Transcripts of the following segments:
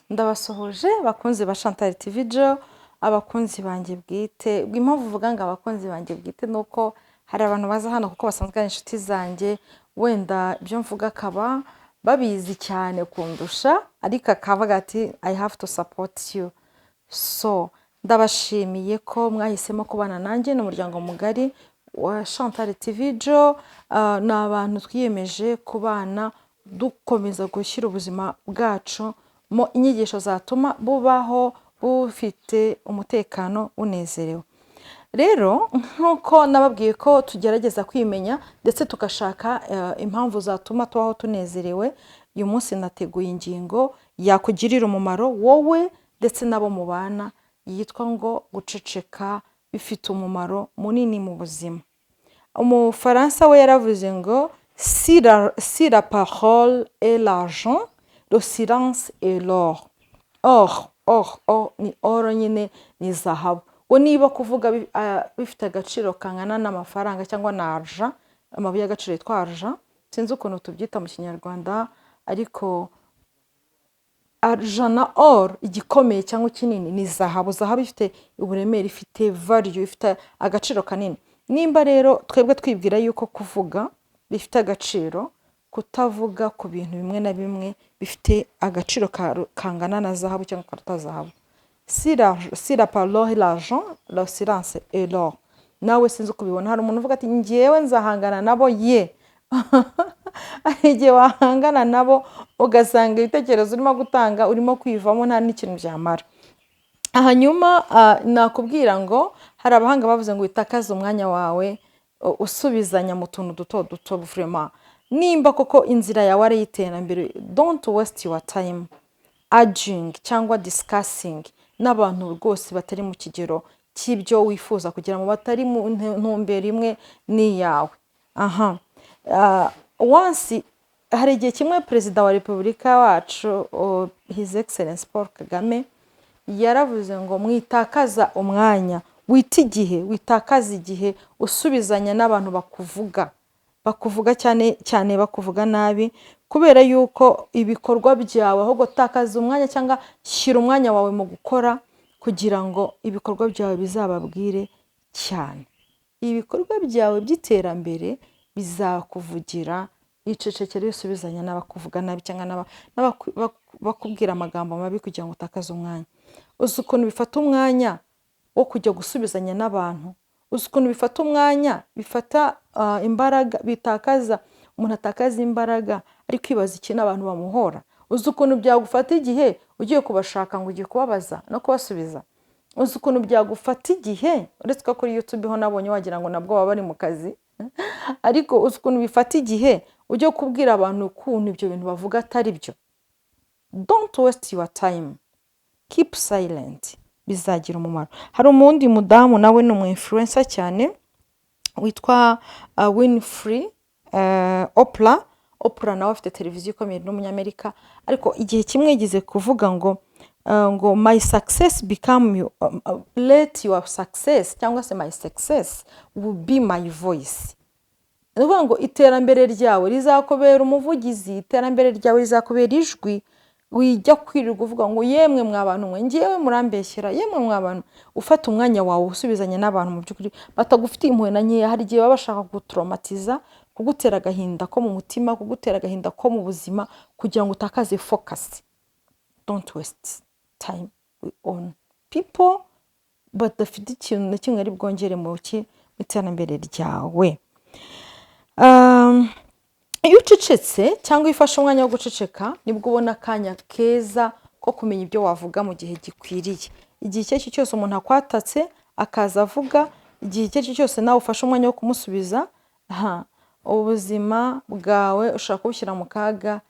Ndabasuhuje bakunzi ba Chantal TV Jo, abakunzi banjye bwite. Impamvu uvuga ngo abakunzi banjye bwite nuko hari abantu baza hano kuko basanzwe ari inshuti zanjye, wenda ibyo mvuga akaba babizi cyane kundusha, ariko akavuga ati I have to support you. So ndabashimiye ko mwahisemo kubana nanjye n'umuryango mugari wa Chantal TV Jo. Ni abantu twiyemeje kubana dukomeza gushyira ubuzima bwacu mu inyigisho zatuma bubaho bufite umutekano unezerewe. Rero nkuko nababwiye ko tugerageza kwimenya ndetse tugashaka impamvu zatuma tubaho tunezerewe, uyu munsi nateguye ingingo yakugirira umumaro wowe ndetse nabo mubana, yitwa ngo guceceka bifite umumaro munini mu buzima. Umufaransa we yaravuze ngo si la parole est l'argent, le silence est l'or. Or ni oro nyine ni zahabu. Ngo niba kuvuga bifite agaciro kangana n'amafaranga cyangwa na argent, amabuye y'agaciro yitwa argent, sinzi ukuntu tubyita mu Kinyarwanda, ariko argent na or igikomeye cyangwa kinini ni zahabu. Zahabu ifite uburemere, ifite value, ifite agaciro kanini. Nimba rero twebwe twibwira yuko kuvuga bifite agaciro, kutavuga ku bintu bimwe na bimwe bifite agaciro kangana na zahabu cyangwa karuta zahabu. Si la parole est l'argent, le silence est l'or. Nawe sinzi kubibona, hari umuntu uvuga ati ngewe nzahangana nabo ye. Igihe wahangana nabo ugasanga ibitekerezo urimo gutanga urimo kwivamo nta n'ikintu byamara. Hanyuma nakubwira ngo hari abahanga bavuze ngo witakaze umwanya wawe usubizanya mu tuntu duto vraiment. Nimba koko inzira yawe ari iterambere, don't waste your time arguing cyangwa discussing n'abantu rwose batari mu kigero cy'ibyo wifuza kugira mu batari mu ntumbero imwe n'iyawe. Once hari igihe kimwe perezida wa Repubulika wacu His Excellence Paul Kagame yaravuze ngo mwitakaza umwanya, witakaza igihe usubizanya n'abantu bakuvuga cyane bakuvuga nabi, kubera yuko ibikorwa byawe ahubwo takaza umwanya cyangwa shyira umwanya wawe mu gukora kugira ngo ibikorwa byawe bizababwire cyane. Ibikorwa byawe by'iterambere bizakuvugira, icecekere usubizanya n'abakuvuga nabi cyangwa bakubwira amagambo mabi kugira ngo utakaze umwanya. Uzi ukuntu bifata umwanya wo kujya gusubizanya n'abantu, uzi ukuntu bifata umwanya, bifata imbaraga, bitakaza umuntu atakaza imbaraga ari kwibaza ikintu abantu bamuhora. Uzi ukuntu byagufata igihe ugiye kubashaka ngo ugiye kubabaza no kubasubiza. Uzi ukuntu byagufata igihe, uretse ko kuri YouTube ho nabonye wagira ngo nabwo baba bari mu kazi, ariko uzi ukuntu bifata igihe ugiye kubwira abantu ukuntu ibyo bintu bavuga atari byo. Don't waste your time, keep silent, bizagira umumaro. Hari umundi mudamu nawe ni umu influencer cyane witwa Winfrey Oprah nawe afite televiziyo ikomeye n'umunyamerika, ariko igihe kimwe yigize kuvuga ngo my success become you, let your success cyangwa se my success will be my voice. Nuvuga ngo iterambere ryawe rizakubera umuvugizi, iterambere ryawe rizakubera ijwi. Wijya kwirirwa uvuga ngo yemwe mwabantu mwe ngiyewe murambeshyera, yemwe mwabantu, ufata umwanya wawe usubizanya n'abantu mu by'ukuri batagufitiye impuhwe na nkeya. Hari igihe baba bashaka kugutraumatiza, kugutera agahinda ko mu mutima, kugutera agahinda ko mu buzima kugira ngo utakaze focus. Don't waste time on people badafite ikintu na kimwe ari bwongere mu iterambere ryawe. Iyo ucecetse cyangwa ifashe umwanya wo guceceka nibwo ubona akanya keza ko kumenya ibyo wavuga mu gihe gikwiriye. Igihe icyo ari cyo cyose umuntu akwatatse akaza avuga, igihe icyo ari cyo cyose nawe ufashe umwanya wo kumusubiza, ubuzima bwawe ushaka kubushyira mu kaga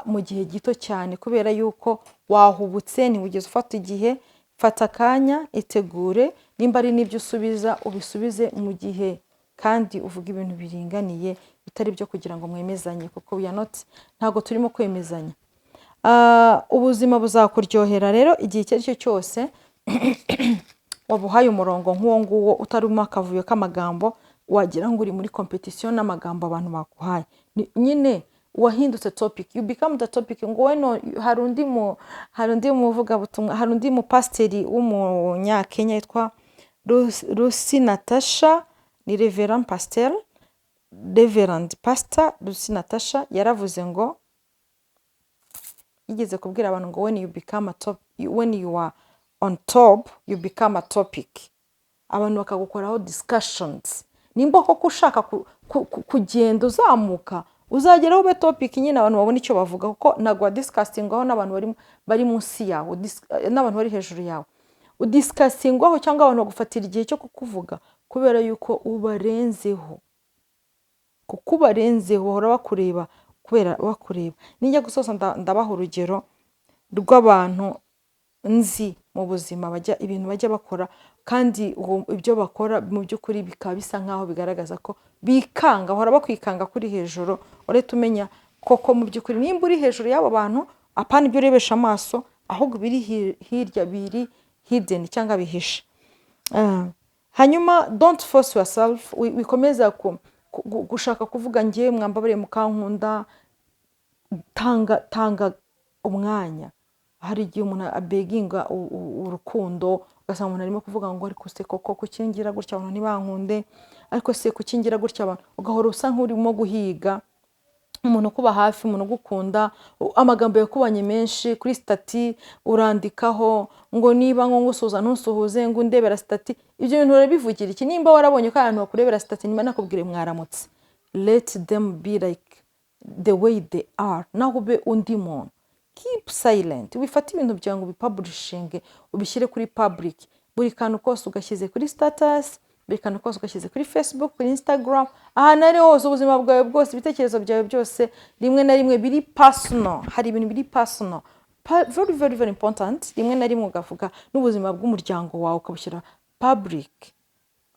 mu gihe gito cyane, kubera yuko wahubutse ntiwigeze ufata igihe. Fata akanya, itegure, nimba ari n'ibyo usubiza ubisubize mu gihe kandi uvuga ibintu biringaniye bitari byo kugira ngo mwemezanye, kuko we are not, ntago turimo kwemezanya. Ubuzima buzakuryohera rero igihe icyo ari cyo cyose wabuhaye umurongo nk'uwo nguwo, utarimo akavuyo k'amagambo wagira ngo uri muri competition n'amagambo abantu bakuhaye. Nyine wahindutse topic, you become the topic. Ngo weno hari undi muvuga butumwa, hari undi mupasiteri w'umunyakenya yitwa Lucy Natasha, ni Reverend Pastor Lucy Natasha, yaravuze ngo, yigeze kubwira abantu ngo when you are on top you become a topic. Abantu bakagukoraho discussions. Nimba koko ushaka kugenda uzamuka, uzageraho ube topic nyine abantu babona icyo bavuga, kuko nagwa discussing aho n'abantu bari munsi yawe, n'abantu bari hejuru yawe, udiscussing aho cyangwa abantu bagufatira igihe cyo kukuvuga kubera yuko ubarenzeho. Kuko ubarenzeho bahora bakureba, kubera bakureba. Ninjya gusoza ndabaha urugero rw'abantu nzi mu buzima ibintu bajya bakora, kandi ibyo bakora mu by'ukuri bikaba bisa nkaho bigaragaza ko bikanga, bahora bakwikanga kuri hejuru. Uretse umenya koko mu by'ukuri nimba uri hejuru y'abo bantu, apana ibyo urebesha amaso, ahubwo biri hirya, biri hidden cyangwa bihishe. Hanyuma don't force yourself, wikomeza gushaka kuvuga ngiye mwambabare mukankunda, tanga umwanya. Hari igihe umuntu abeginga urukundo, ugasanga umuntu arimo kuvuga ngo ariko se koko kukingira gutya abantu ntibankunde, ariko se kukingira gutya abantu, ugahora usa nk'urimo guhiga umuntu kuba hafi, umuntu gukunda, amagambo yakubanye menshi kuri stati urandikaho ngo niba ngo ngusuza ntusuhuze ngo ndebera stati. Ibyo bintu urabivugira iki? Nimba warabonye ko abantu bakurebera stati nyuma nakubwire mwaramutse, let them be like the way they are, naho ube undi muntu. Keep silent. Wifata ibintu byawe ngo bipublishing, ubishyire kuri public. Buri kantu kose ugashyize kuri status, buri kantu kose ugashyize kuri Facebook, kuri Instagram, ahantu ari hose. Ubuzima bwawe bwose, ibitekerezo byawe byose, rimwe na rimwe biri personal. Hari ibintu biri personal, very very very important. Rimwe na rimwe ugavuga n'ubuzima bw'umuryango wawe ukabushyira public,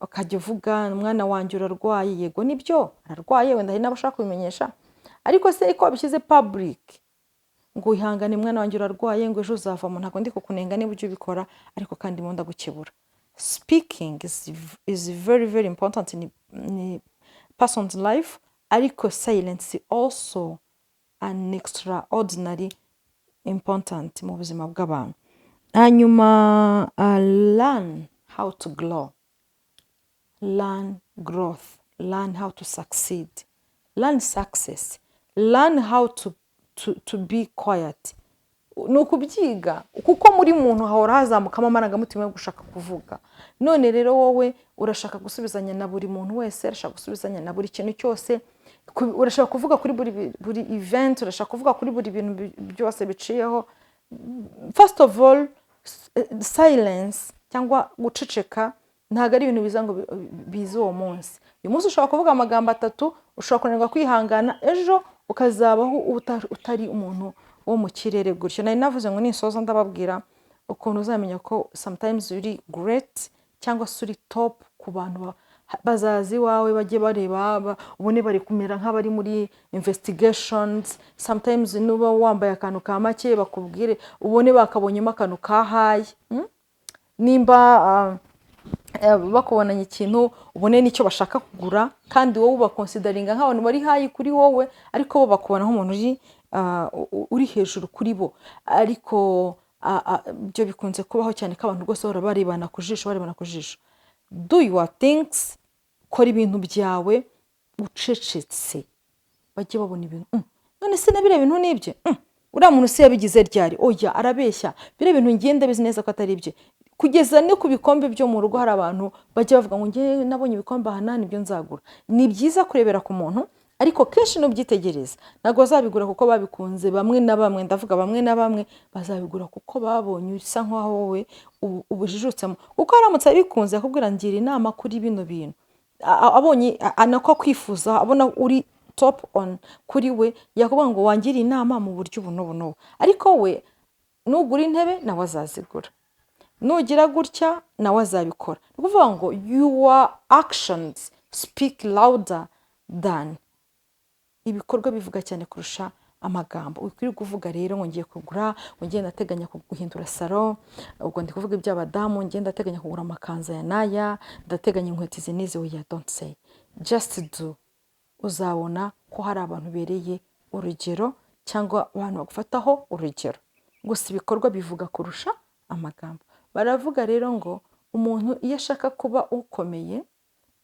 ukajya uvuga umwana wanjye urarwaye, yego nibyo ararwaye, wenda hari n'abashaka kubimenyesha, ariko se ko wabishyize public ngo ihangane mwana wanjye urarwaye, ngo ejo uzavamo, ntabwo ndi kukunenga niba ujye ubikora, ariko kandi mu ndagukebura. Speaking is very very important in person's life, ariko silence also an extraordinary important mu buzima bw'abantu. Hanyuma learn how to grow, learn growth, learn how to succeed, learn success, learn how to be quiet. Nukubyiga kuko muri muntu hahora hazamukamo amarangamutima yo gushaka kuvuga. None rero wowe urashaka gusubizanya na buri muntu wese, urashaka gusubizanya na buri kintu cyose, urashaka kuvuga kuri buri event, urashaka kuvuga kuri buri bintu byose biciyeho. First of all, silence cyangwa guceceka ntago ari ibintu biza ngo bize uwo munsi. Uyu munsi ushobora kuvuga amagambo 3, ushobora kunanirwa kwihangana, ejo ukazabaho utari umuntu wo mu kirere gutyo. Nari navuze ngo nisoza ndababwira ukuntu uzamenya ko sometimes uri great cyangwa uri top ku bantu bazazi wawe, bajye bareba ubone bari kumera nk'abari muri investigations. Sometimes nuba wambaye akantu ka make bakubwire, ubone bakabonyemo akantu ka high. Nimba bakubonanye ikintu, ubone nicyo bashaka kugura, kandi wowe ubakonsideringa nk'abantu bari high kuri wowe, ariko bo bakubona nk'umuntu uri hejuru kuri bo. Ariko byo bikunze kubaho cyane ko abantu rwose barebana ku jisho. Do your things, kora ibintu byawe ucecetse, bajye babona ibintu. None se nabire ibintu nibye, uriya muntu se yabigize ryari? Oya, arabeshya. Bire bintu ngende bizi neza ko atari ibye. Kugeza no ku bikombe byo mu rugo hari abantu bajye bavuga ngo ngiye nabonye ibikombe ahanani ibyo nzagura. Ni byiza kurebera ku muntu, ariko kenshi no byitegereza. Ntago bazabigura kuko babikunze. Bamwe na bamwe, ndavuga bamwe na bamwe, bazabigura kuko babonye usa nkaho wowe ubujijutsemo. Kuko aramutse abikunze akubwira ngira inama kuri bino bintu, abonye anako kwifuza, abona uri top on kuri we, yakubwira ngo wangira inama mu buryo buno. Ariko we nugura intebe nawe azazigura, nugira gutya nawe azabikora. Ni kuvuga ngo your actions speak louder than, ibikorwa bivuga cyane kurusha amagambo. Ukwiriye kuvuga rero ngo ngiye kugura, ngo ngiye ndateganya guhindura salo, ubwo ndi kuvuga iby'abadamu, ngiye ndateganya kugura amakanza ya naya, ndateganya inkweto izi. Oya, don't say, just do. Uzabona ko hari abantu bereye urugero cyangwa abantu bagufataho urugero. Gusa ibikorwa bivuga kurusha amagambo. Baravuga rero ngo umuntu iyo ashaka kuba ukomeye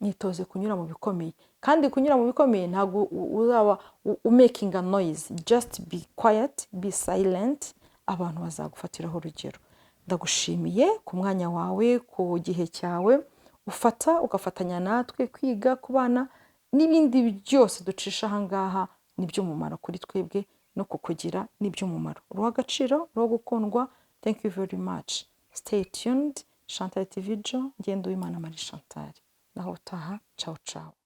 nitoze kunyura mu bikomeye, kandi kunyura mu bikomeye ntabwo uzaba making a noise, just be quiet, be silent, abantu bazagufatiraho urugero. Ndagushimiye ku mwanya wawe, ku gihe cyawe ufata ugafatanya natwe kwiga kubana n'ibindi byose ducisha ahangaha n'iby'umumaro kuri twebwe no kukugira n'iby'umumaro. Uruha agaciro, uruha gukundwa. Thank you very much. Stay tuned. Chantal TV Jo, ngendo w'Imana Marie Chantal. Naho utaha, ciao ciao.